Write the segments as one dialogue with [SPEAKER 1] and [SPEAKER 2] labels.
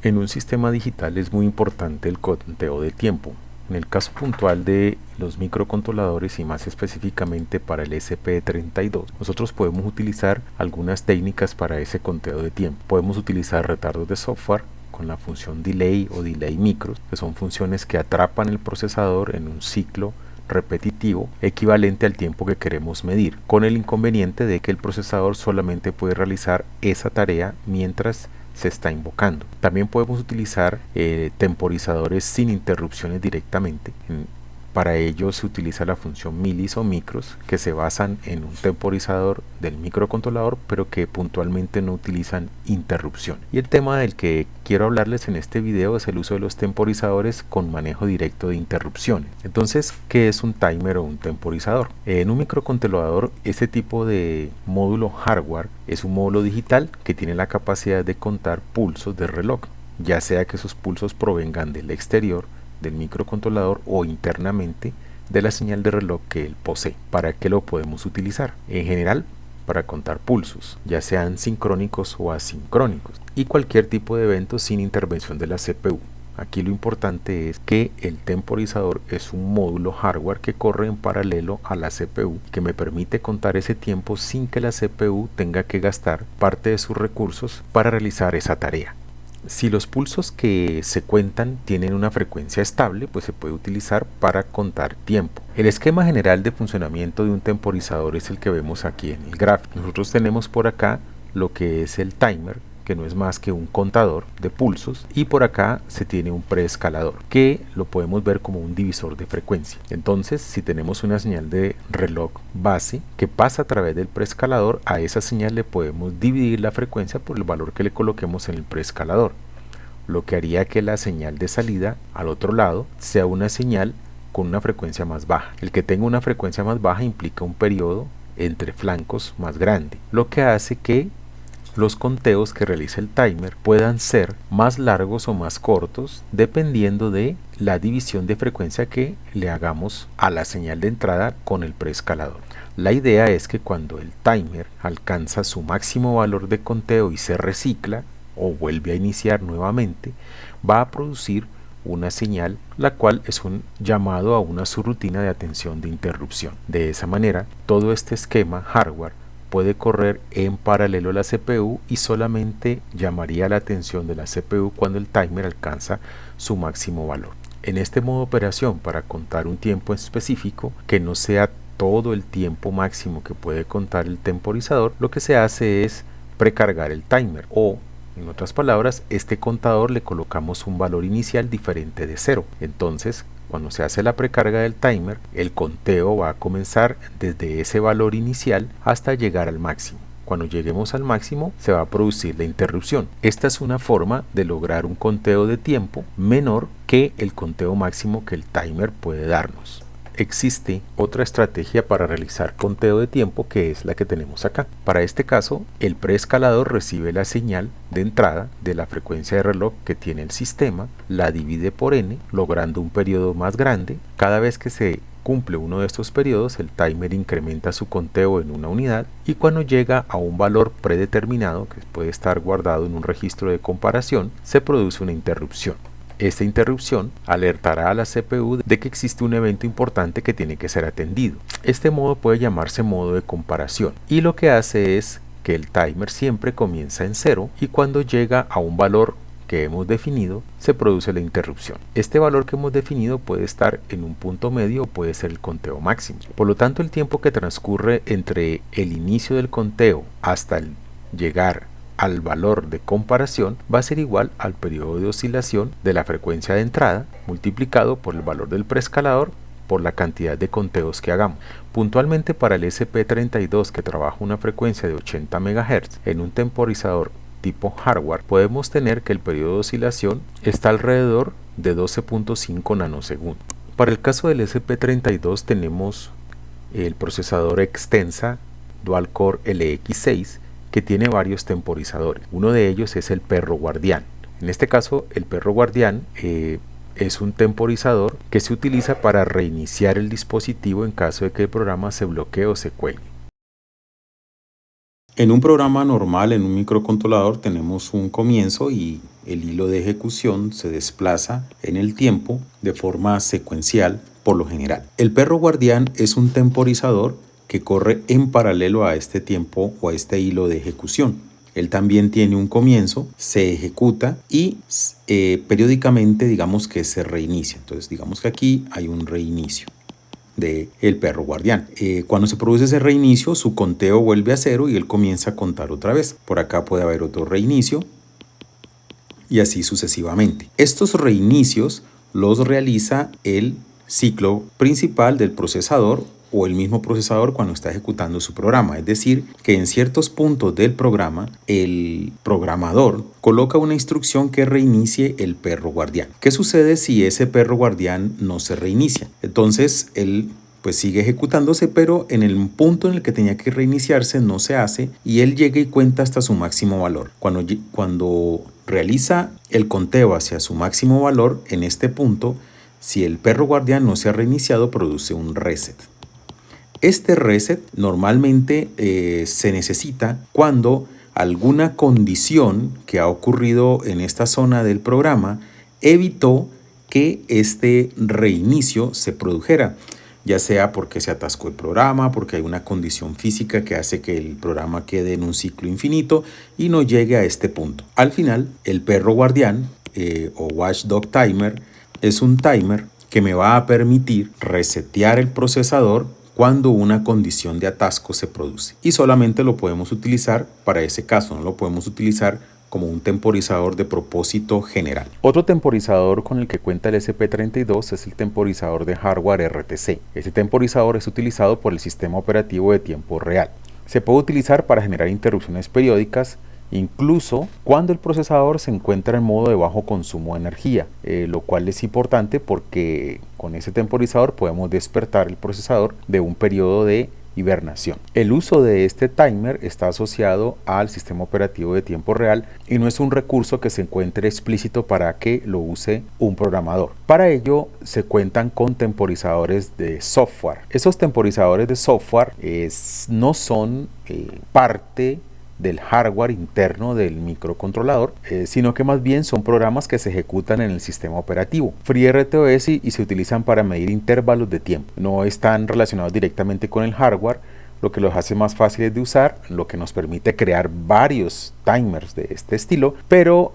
[SPEAKER 1] En un sistema digital es muy importante el conteo de tiempo. En el caso puntual de los microcontroladores y más específicamente para el SP32, nosotros podemos utilizar algunas técnicas para ese conteo de tiempo. Podemos utilizar retardos de software con la función delay o delay micros, que son funciones que atrapan el procesador en un ciclo repetitivo equivalente al tiempo que queremos medir, con el inconveniente de que el procesador solamente puede realizar esa tarea mientras se está invocando. También podemos utilizar temporizadores sin interrupciones directamente. Para ello se utiliza la función milis o micros, que se basan en un temporizador del microcontrolador, pero que puntualmente no utilizan interrupción. Y el tema del que quiero hablarles en este video es el uso de los temporizadores con manejo directo de interrupciones. Entonces, ¿qué es un timer o un temporizador? En un microcontrolador, este tipo de módulo hardware es un módulo digital que tiene la capacidad de contar pulsos de reloj, ya sea que esos pulsos provengan del exterior del microcontrolador o internamente de la señal de reloj que él posee. ¿Para qué lo podemos utilizar? En general, para contar pulsos, ya sean sincrónicos o asincrónicos, y cualquier tipo de evento sin intervención de la CPU. Aquí lo importante es que el temporizador es un módulo hardware que corre en paralelo a la CPU, que me permite contar ese tiempo sin que la CPU tenga que gastar parte de sus recursos para realizar esa tarea. Si los pulsos que se cuentan tienen una frecuencia estable, pues se puede utilizar para contar tiempo. El esquema general de funcionamiento de un temporizador es el que vemos aquí en el gráfico. Nosotros tenemos por acá lo que es el timer, que no es más que un contador de pulsos, y por acá se tiene un preescalador, que lo podemos ver como un divisor de frecuencia. Entonces, si tenemos una señal de reloj base que pasa a través del preescalador, a esa señal le podemos dividir la frecuencia por el valor que le coloquemos en el preescalador, lo que haría que la señal de salida al otro lado sea una señal con una frecuencia más baja. El que tenga una frecuencia más baja implica un periodo entre flancos más grande, lo que hace que los conteos que realiza el timer puedan ser más largos o más cortos dependiendo de la división de frecuencia que le hagamos a la señal de entrada con el preescalador. La idea es que cuando el timer alcanza su máximo valor de conteo y se recicla o vuelve a iniciar nuevamente, va a producir una señal, la cual es un llamado a una subrutina de atención de interrupción. De esa manera, todo este esquema hardware puede correr en paralelo a la CPU y solamente llamaría la atención de la CPU cuando el timer alcanza su máximo valor. En este modo de operación, para contar un tiempo específico que no sea todo el tiempo máximo que puede contar el temporizador, lo que se hace es precargar el timer, o en otras palabras, este contador le colocamos un valor inicial diferente de 0. Entonces, cuando se hace la precarga del timer, el conteo va a comenzar desde ese valor inicial hasta llegar al máximo. Cuando lleguemos al máximo, se va a producir la interrupción. Esta es una forma de lograr un conteo de tiempo menor que el conteo máximo que el timer puede darnos. Existe otra estrategia para realizar conteo de tiempo, que es la que tenemos acá. Para este caso, el preescalador recibe la señal de entrada de la frecuencia de reloj que tiene el sistema, la divide por n, logrando un periodo más grande. Cada vez que se cumple uno de estos periodos, el timer incrementa su conteo en una unidad, y cuando llega a un valor predeterminado, que puede estar guardado en un registro de comparación, se produce una interrupción. Esta interrupción alertará a la CPU de que existe un evento importante que tiene que ser atendido. Este modo puede llamarse modo de comparación, y lo que hace es que el timer siempre comienza en 0 y cuando llega a un valor que hemos definido se produce la interrupción. Este valor que hemos definido puede estar en un punto medio o puede ser el conteo máximo. Por lo tanto, el tiempo que transcurre entre el inicio del conteo hasta el llegar al valor de comparación va a ser igual al periodo de oscilación de la frecuencia de entrada multiplicado por el valor del preescalador por la cantidad de conteos que hagamos. Puntualmente, para el SP32, que trabaja una frecuencia de 80 MHz en un temporizador tipo hardware, podemos tener que el periodo de oscilación está alrededor de 12.5 nanosegundos. Para el caso del SP32 tenemos el procesador Extensa Dual Core LX6, que tiene varios temporizadores. Uno de ellos es el perro guardián. En este caso, el perro guardián es un temporizador que se utiliza para reiniciar el dispositivo en caso de que el programa se bloquee o se cuelgue. En un programa normal, en un microcontrolador, tenemos un comienzo y el hilo de ejecución se desplaza en el tiempo de forma secuencial por lo general. El perro guardián es un temporizador que corre en paralelo a este tiempo o a este hilo de ejecución. Él también tiene un comienzo, se ejecuta y periódicamente digamos que se reinicia. Entonces digamos que aquí hay un reinicio del perro guardián. Cuando se produce ese reinicio, su conteo vuelve a cero y él comienza a contar otra vez. Por acá puede haber otro reinicio y así sucesivamente. Estos reinicios los realiza el ciclo principal del procesador o el mismo procesador cuando está ejecutando su programa. Es decir, que en ciertos puntos del programa, el programador coloca una instrucción que reinicie el perro guardián. ¿Qué sucede si ese perro guardián no se reinicia? Entonces, él pues sigue ejecutándose, pero en el punto en el que tenía que reiniciarse no se hace y él llega y cuenta hasta su máximo valor. Cuando realiza el conteo hacia su máximo valor, en este punto, si el perro guardián no se ha reiniciado, produce un reset. Este reset normalmente se necesita cuando alguna condición que ha ocurrido en esta zona del programa evitó que este reinicio se produjera, ya sea porque se atascó el programa, porque hay una condición física que hace que el programa quede en un ciclo infinito y no llegue a este punto. Al final, el perro guardián o watchdog timer es un timer que me va a permitir resetear el procesador cuando una condición de atasco se produce. Y solamente lo podemos utilizar para ese caso, no lo podemos utilizar como un temporizador de propósito general. Otro temporizador con el que cuenta el ESP32 es el temporizador de hardware RTC. Este temporizador es utilizado por el sistema operativo de tiempo real. Se puede utilizar para generar interrupciones periódicas, incluso cuando el procesador se encuentra en modo de bajo consumo de energía, lo cual es importante porque con ese temporizador podemos despertar el procesador de un periodo de hibernación. El uso de este timer está asociado al sistema operativo de tiempo real y no es un recurso que se encuentre explícito para que lo use un programador. Para ello se cuentan con temporizadores de software. Esos temporizadores de software no son parte del hardware interno del microcontrolador, sino que más bien son programas que se ejecutan en el sistema operativo FreeRTOS y se utilizan para medir intervalos de tiempo. No están relacionados directamente con el hardware, lo que los hace más fáciles de usar, lo que nos permite crear varios timers de este estilo, pero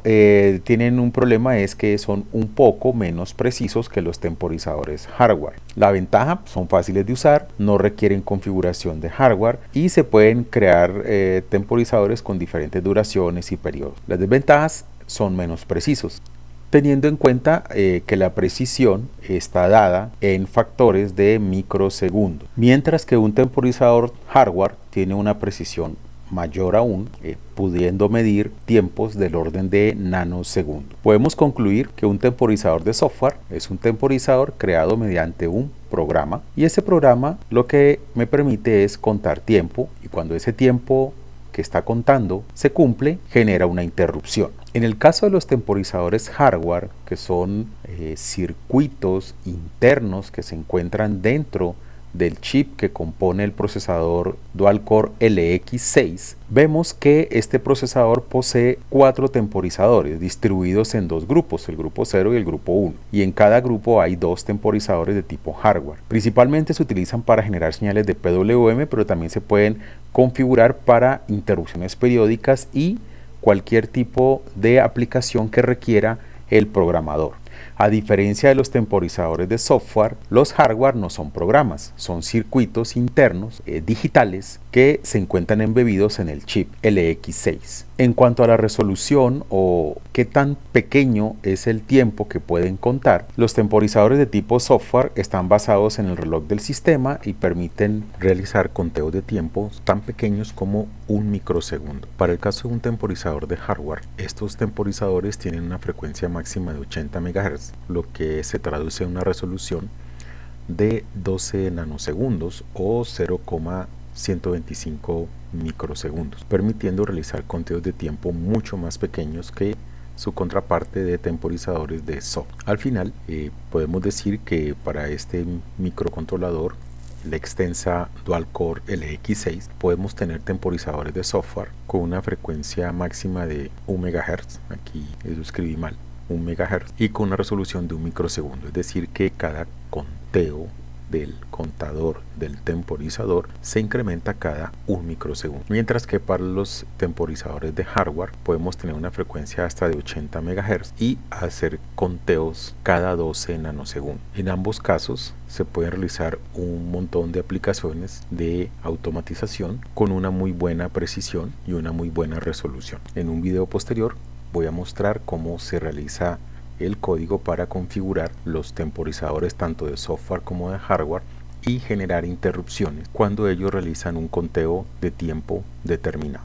[SPEAKER 1] tienen un problema, es que son un poco menos precisos que los temporizadores hardware. La ventaja, son fáciles de usar, no requieren configuración de hardware y se pueden crear temporizadores con diferentes duraciones y periodos. Las desventajas son menos precisos, teniendo en cuenta que la precisión está dada en factores de microsegundos, mientras que un temporizador hardware tiene una precisión mayor aún, pudiendo medir tiempos del orden de nanosegundos. Podemos concluir que un temporizador de software es un temporizador creado mediante un programa, y ese programa lo que me permite es contar tiempo, y cuando ese tiempo que está contando se cumple, genera una interrupción. En el caso de los temporizadores hardware, que son circuitos internos que se encuentran dentro del chip que compone el procesador dual-core LX6, vemos que este procesador posee 4 temporizadores distribuidos en 2 grupos, el grupo 0 y el grupo 1, y en cada grupo hay 2 temporizadores de tipo hardware. Principalmente se utilizan para generar señales de PWM, pero también se pueden configurar para interrupciones periódicas y cualquier tipo de aplicación que requiera el programador. A diferencia de los temporizadores de software, los hardware no son programas, son circuitos internos digitales que se encuentran embebidos en el chip LX6. En cuanto a la resolución o qué tan pequeño es el tiempo que pueden contar, los temporizadores de tipo software están basados en el reloj del sistema y permiten realizar conteos de tiempo tan pequeños como un microsegundo. Para el caso de un temporizador de hardware, estos temporizadores tienen una frecuencia máxima de 80 MHz, lo que se traduce en una resolución de 12 nanosegundos o 0,125 microsegundos, permitiendo realizar conteos de tiempo mucho más pequeños que su contraparte de temporizadores de software. Al final, podemos decir que para este microcontrolador la extensa Dual Core LX6, podemos tener temporizadores de software con una frecuencia máxima de 1 MHz, aquí eso escribí mal, 1 MHz, y con una resolución de 1 microsegundo, es decir que cada conteo del contador del temporizador se incrementa cada 1 microsegundo, mientras que para los temporizadores de hardware podemos tener una frecuencia hasta de 80 MHz y hacer conteos cada 12 nanosegundos. En ambos casos se pueden realizar un montón de aplicaciones de automatización con una muy buena precisión y una muy buena resolución. En un video posterior voy a mostrar cómo se realiza el código para configurar los temporizadores tanto de software como de hardware y generar interrupciones cuando ellos realizan un conteo de tiempo determinado.